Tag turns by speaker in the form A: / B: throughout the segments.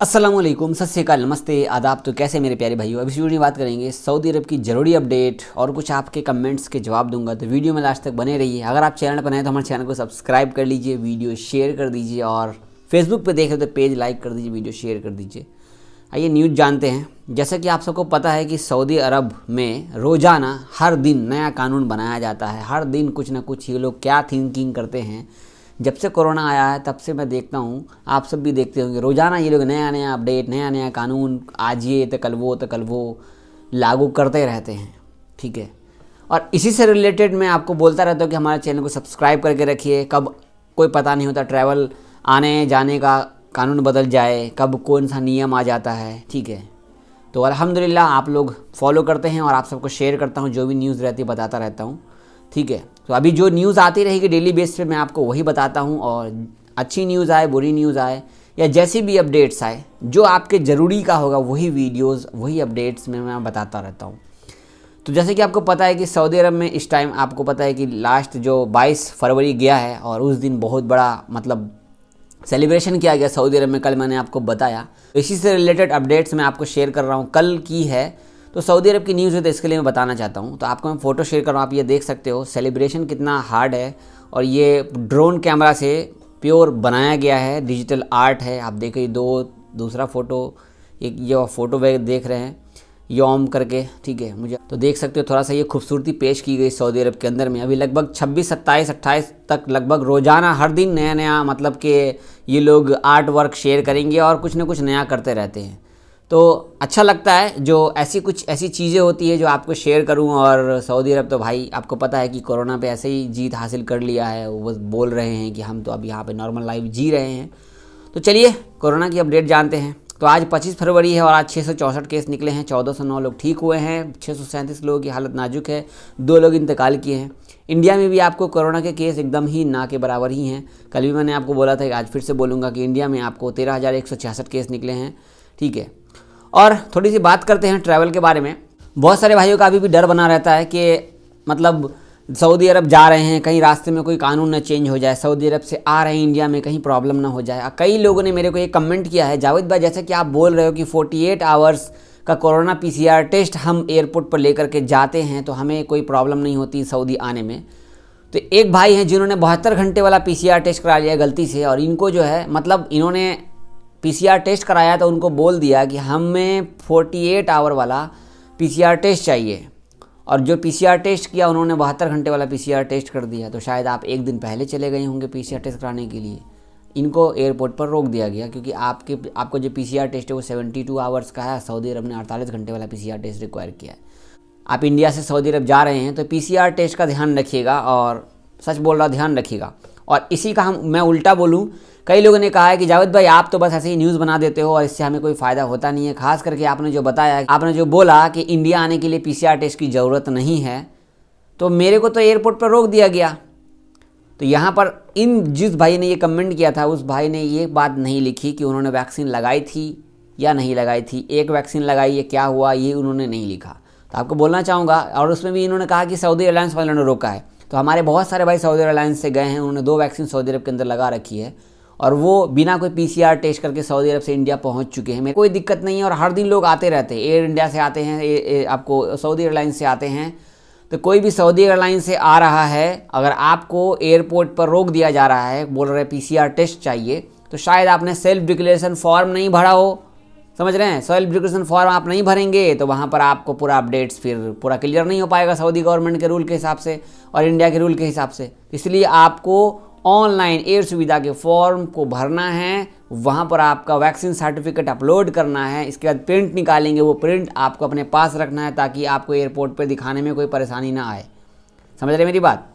A: अस्सलाम वालेकुम, सत श्री अकाल, नमस्ते, आदाब। तो कैसे मेरे प्यारे भाइयों, अभी इस वीडियो में बात करेंगे सऊदी अरब की ज़रूरी अपडेट और कुछ आपके कमेंट्स के जवाब दूंगा। तो वीडियो में लास्ट तक बने रहिए। अगर आप चैनल पर नए हैं तो हमारे चैनल को सब्सक्राइब कर लीजिए, वीडियो शेयर कर दीजिए और फेसबुक पर देख रहे हो तो पेज लाइक कर दीजिए, वीडियो शेयर कर दीजिए। आइए न्यूज़ जानते हैं। जैसा कि आप सबको पता है कि सऊदी अरब में रोज़ाना हर दिन नया कानून बनाया जाता है। हर दिन कुछ ना कुछ ये लोग क्या थिंकिंग करते हैं। जब से कोरोना आया है तब से मैं देखता हूँ, आप सब भी देखते होंगे, रोज़ाना ये लोग नया नया अपडेट, नया नया कानून, आज ये तो कल वो लागू करते रहते हैं। ठीक है, और इसी से रिलेटेड मैं आपको बोलता रहता हूँ कि हमारे चैनल को सब्सक्राइब करके रखिए। कब कोई पता नहीं होता, ट्रैवल आने जाने का कानून बदल जाए, कब कौन सा नियम आ जाता है। ठीक है, तो अल्हम्दुलिल्लाह आप लोग फॉलो करते हैं और आप सबको शेयर करता हूँ, जो भी न्यूज़ रहती है बताता रहता हूँ। ठीक है, तो अभी जो न्यूज़ आती रहेगी डेली बेस पे मैं आपको वही बताता हूँ, और अच्छी न्यूज़ आए, बुरी न्यूज़ आए या जैसी भी अपडेट्स आए, जो आपके ज़रूरी का होगा वही वीडियोस, वही अपडेट्स में मैं बताता रहता हूँ। तो जैसे कि आपको पता है कि सऊदी अरब में इस टाइम आपको पता है कि लास्ट जो 22 फरवरी गया है और उस दिन बहुत बड़ा सेलिब्रेशन किया गया सऊदी अरब में। कल मैंने आपको बताया, तो इसी से रिलेटेड अपडेट्स मैं आपको शेयर कर रहा हूँ। कल की है तो सऊदी अरब की न्यूज़ है, तो इसके लिए मैं बताना चाहता हूँ। तो आपको मैं फ़ोटो शेयर कर रहा हूँ, आप ये देख सकते हो सेलिब्रेशन कितना हार्ड है। और ये ड्रोन कैमरा से प्योर बनाया गया है, डिजिटल आर्ट है। आप देखिए दूसरा फ़ोटो, एक ये फ़ोटो वे देख रहे हैं योम करके। ठीक है, मुझे तो देख सकते हो थोड़ा सा ये खूबसूरती पेश की गई सऊदी अरब के अंदर में। अभी लगभग 26, 27, 28 तक लगभग रोज़ाना हर दिन नया नया कि ये लोग आर्ट वर्क शेयर करेंगे और कुछ ना कुछ नया करते रहते हैं। तो अच्छा लगता है जो ऐसी चीज़ें होती है जो आपको शेयर करूं। और सऊदी अरब तो भाई आपको पता है कि कोरोना पे ऐसे ही जीत हासिल कर लिया है। वो बस बोल रहे हैं कि हम तो अब यहाँ पे नॉर्मल लाइफ जी रहे हैं। तो चलिए कोरोना की अपडेट जानते हैं। तो आज 25 फरवरी है और आज 664 केस निकले हैं, 1409 लोग ठीक हुए हैं, 637 लोगों की हालत नाजुक है, 2 लोग इंतकाल किए हैं। इंडिया में भी आपको कोरोना के केस एकदम ही ना के बराबर ही हैं। कल भी मैंने आपको बोला था कि आज फिर से बोलूँगा कि इंडिया में आपको 13,166 केस निकले हैं। ठीक है, और थोड़ी सी बात करते हैं ट्रैवल के बारे में। बहुत सारे भाइयों का अभी भी डर बना रहता है कि सऊदी अरब जा रहे हैं, कहीं रास्ते में कोई कानून न चेंज हो जाए, सऊदी अरब से आ रहे हैं इंडिया में कहीं प्रॉब्लम ना हो जाए। कई लोगों ने मेरे को ये कमेंट किया है, जावेद भाई जैसे कि आप बोल रहे हो कि 48 आवर्स का कोरोना PCR टेस्ट हम एयरपोर्ट पर लेकर के जाते हैं तो हमें कोई प्रॉब्लम नहीं होती सऊदी आने में। तो एक भाई हैं जिन्होंने 72 घंटे वाला PCR टेस्ट करा लिया गलती से, और इनको जो है इन्होंने PCR टेस्ट कराया तो उनको बोल दिया कि हमें 48 आवर वाला PCR टेस्ट चाहिए, और जो PCR टेस्ट किया उन्होंने 72 घंटे वाला PCR टेस्ट कर दिया। तो शायद आप एक दिन पहले चले गए होंगे PCR टेस्ट कराने के लिए, इनको एयरपोर्ट पर रोक दिया गया क्योंकि आपको जो PCR टेस्ट है वो 72 आवर्स का है। सऊदी अरब ने 48 घंटे वाला PCR टेस्ट रिक्वायर किया है। आप इंडिया से सऊदी अरब जा रहे हैं तो PCR टेस्ट का ध्यान रखिएगा, और सच बोल रहा ध्यान रखिएगा। और इसी का मैं उल्टा बोलूँ, कई लोगों ने कहा है कि जावेद भाई आप तो बस ऐसे ही न्यूज़ बना देते हो और इससे हमें कोई फ़ायदा होता नहीं है। खास करके आपने जो बताया, आपने जो बोला कि इंडिया आने के लिए PCR टेस्ट की ज़रूरत नहीं है, तो मेरे को तो एयरपोर्ट पर रोक दिया गया। तो यहाँ पर जिस भाई ने ये कमेंट किया था उस भाई ने ये बात नहीं लिखी कि उन्होंने वैक्सीन लगाई थी या नहीं लगाई थी, एक वैक्सीन लगाई है क्या हुआ, ये उन्होंने नहीं लिखा। तो आपको बोलना चाहूँगा, और उसमें भी इन्होंने कहा कि सऊदी एयरलाइंस वालों ने रोका है। तो हमारे बहुत सारे भाई सऊदी एयरलाइंस से गए हैं, उन्होंने 2 वैक्सीन सऊदी अरब के अंदर लगा रखी है और वो बिना कोई PCR टेस्ट करके सऊदी अरब से इंडिया पहुंच चुके हैं। मेरे कोई दिक्कत नहीं है, और हर दिन लोग आते रहते हैं। एयर इंडिया से आते हैं, आपको सऊदी एयरलाइंस से आते हैं। तो कोई भी सऊदी एयरलाइंस से आ रहा है, अगर आपको एयरपोर्ट पर रोक दिया जा रहा है, बोल रहे PCR टेस्ट चाहिए, तो शायद आपने सेल्फ डिक्लेरेशन फॉर्म नहीं भरा हो। समझ रहे हैं, सेल्फ डिक्लेरेशन फॉर्म आप नहीं भरेंगे तो वहाँ पर आपको पूरा अपडेट्स फिर पूरा क्लियर नहीं हो पाएगा सऊदी गवर्नमेंट के रूल के हिसाब से और इंडिया के रूल के हिसाब से। इसलिए आपको ऑनलाइन एयर सुविधा के फॉर्म को भरना है, वहाँ पर आपका वैक्सीन सर्टिफिकेट अपलोड करना है, इसके बाद प्रिंट निकालेंगे, वो प्रिंट आपको अपने पास रखना है ताकि आपको एयरपोर्ट पर दिखाने में कोई परेशानी ना आए। समझ रहे मेरी बात?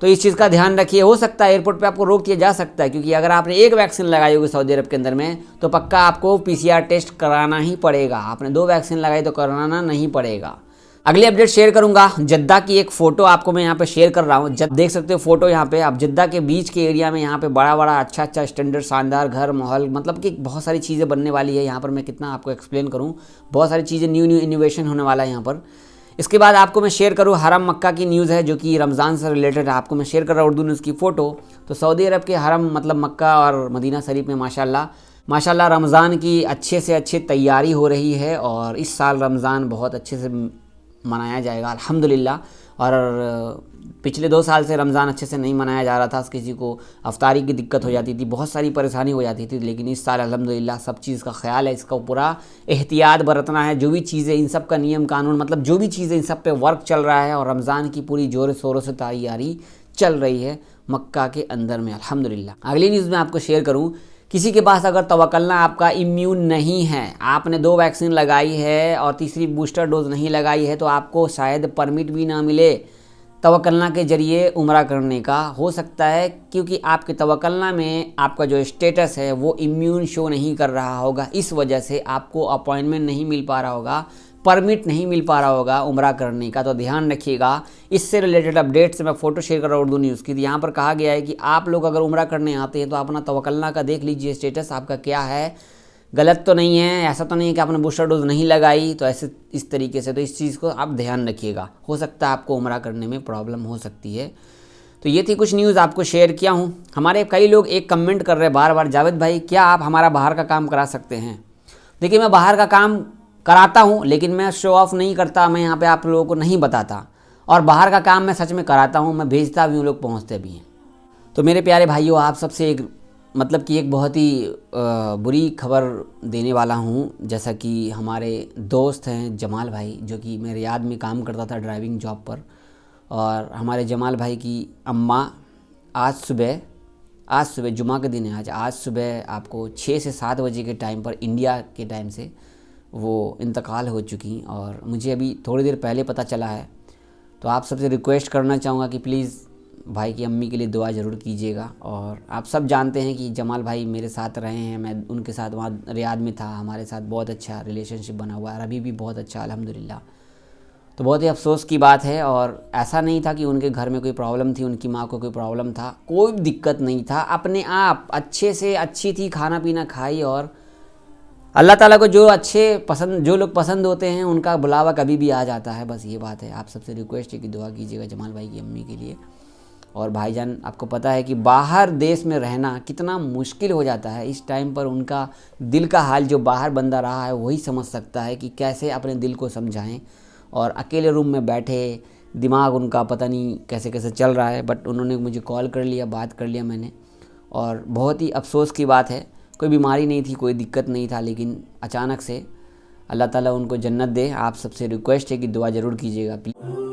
A: तो इस चीज़ का ध्यान रखिए। हो सकता है एयरपोर्ट पे आपको रोक दिया जा सकता है, क्योंकि अगर आपने एक वैक्सीन लगाई होगी सऊदी अरब के अंदर में तो पक्का आपको PCR टेस्ट कराना ही पड़ेगा। आपने 2 वैक्सीन लगाई तो कराना नहीं पड़ेगा। अगली अपडेट शेयर करूंगा, जद्दा की एक फ़ोटो आपको मैं यहाँ पे शेयर कर रहा हूँ। देख सकते हो फोटो यहाँ पे, आप जद्दा के बीच के एरिया में यहाँ पे बड़ा अच्छा स्टैंडर्ड शानदार घर माहौल, कि बहुत सारी चीज़ें बनने वाली है यहाँ पर। मैं कितना आपको एक्सप्लेन करूँ, बहुत सारी चीज़ें न्यू इनोवेशन होने वाला है यहाँ पर। इसके बाद आपको मैं शेयर करूँ हरम मक्का की न्यूज़ है जो कि रमज़ान से रिलेटेड है, आपको मैं शेयर कर रहा हूँ उर्दू न्यूज़ की फ़ोटो। तो सऊदी अरब के हरम मक्का और मदीना शरीफ में माशाल्लाह माशाल्लाह रमज़ान की अच्छे से अच्छी तैयारी हो रही है और इस साल रमज़ान बहुत अच्छे से मनाया जाएगा अल्हम्दुलिल्लाह। और पिछले 2 साल से रमज़ान अच्छे से नहीं मनाया जा रहा था, किसी को अफ्तारी की दिक्कत हो जाती थी, बहुत सारी परेशानी हो जाती थी। लेकिन इस साल अल्हम्दुलिल्लाह सब चीज़ का ख्याल है, इसका पूरा एहतियात बरतना है। जो भी चीज़ें इन सब का नियम कानून मतलब जो भी चीज़ें इन सब पे वर्क चल रहा है और रमज़ान की पूरी ज़ोर शोरों से तैयारी चल रही है मक्का के अंदर में अल्हम्दुलिल्लाह। अगली न्यूज़ में आपको शेयर करूँ, किसी के पास अगर तवक्कलना आपका इम्यून नहीं है, आपने 2 वैक्सीन लगाई है और तीसरी बूस्टर डोज नहीं लगाई है, तो आपको शायद परमिट भी ना मिले तवक्कलना के ज़रिए उम्रा करने का। हो सकता है क्योंकि आपके तवक्कलना में आपका जो स्टेटस है वो इम्यून शो नहीं कर रहा होगा, इस वजह से आपको अपॉइंटमेंट नहीं मिल पा रहा होगा, परमिट नहीं मिल पा रहा होगा उम्रा करने का। तो ध्यान रखिएगा। इससे रिलेटेड अपडेट से मैं फ़ोटो शेयर कर रहा हूँ उर्दू न्यूज़ की। यहाँ पर कहा गया है कि आप लोग अगर उम्रा करने आते हैं तो अपना तवक्कलना का देख लीजिए, स्टेटस आपका क्या है, गलत तो नहीं है, ऐसा तो नहीं है कि आपने बूस्टर डोज नहीं लगाई, तो ऐसे इस तरीके से। तो इस चीज़ को आप ध्यान रखिएगा, हो सकता है आपको उम्रा करने में प्रॉब्लम हो सकती है। तो ये थी कुछ न्यूज़ आपको शेयर किया हूँ। हमारे कई लोग एक कमेंट कर रहे हैं बार बार, जावेद भाई क्या आप हमारा बाहर का काम करा सकते हैं। देखिए मैं बाहर का काम कराता हूँ लेकिन मैं शो ऑफ नहीं करता, मैं यहाँ पे आप लोगों को नहीं बताता। और बाहर का काम मैं सच में कराता हूँ, मैं भेजता भी हूँ, लोग पहुँचते भी हैं। तो मेरे प्यारे भाइयों, आप सबसे एक मतलब कि एक बहुत ही बुरी खबर देने वाला हूँ। जैसा कि हमारे दोस्त हैं जमाल भाई, जो कि मैं रियाद में काम करता था ड्राइविंग जॉब पर, और हमारे जमाल भाई की अम्मा आज सुबह जुमा के दिन है, आज सुबह आपको 6 से 7 बजे के टाइम पर इंडिया के टाइम से वो इंतकाल हो चुकी। और मुझे अभी थोड़ी देर पहले पता चला है। तो आप सबसे रिक्वेस्ट करना चाहूँगा कि प्लीज़ भाई की अम्मी के लिए दुआ ज़रूर कीजिएगा। और आप सब जानते हैं कि जमाल भाई मेरे साथ रहे हैं, मैं उनके साथ वहाँ रियाद में था, हमारे साथ बहुत अच्छा रिलेशनशिप बना हुआ है, अभी भी बहुत अच्छा अल्हम्दुलिल्लाह। तो बहुत ही अफसोस की बात है। और ऐसा नहीं था कि उनके घर में कोई प्रॉब्लम थी, उनकी माँ को कोई प्रॉब्लम था, कोई दिक्कत नहीं था, अपने आप अच्छे से अच्छी थी, खाना पीना खाई। और अल्लाह ताला को जो लोग पसंद होते हैं उनका बुलावा कभी भी आ जाता है, बस ये बात है। आप सबसे रिक्वेस्ट है कि दुआ कीजिएगा जमाल भाई की अम्मी के लिए। और भाईजान आपको पता है कि बाहर देश में रहना कितना मुश्किल हो जाता है इस टाइम पर। उनका दिल का हाल जो बाहर बंदा रहा है वही समझ सकता है कि कैसे अपने दिल को समझाएं। और अकेले रूम में बैठे, दिमाग उनका पता नहीं कैसे कैसे चल रहा है। बट उन्होंने मुझे कॉल कर लिया, बात कर लिया मैंने, और बहुत ही अफसोस की बात है। कोई बीमारी नहीं थी, कोई दिक्कत नहीं था, लेकिन अचानक से अल्लाह ताला उनको जन्नत दे। आप सबसे रिक्वेस्ट है कि दुआ ज़रूर कीजिएगा प्लीज़।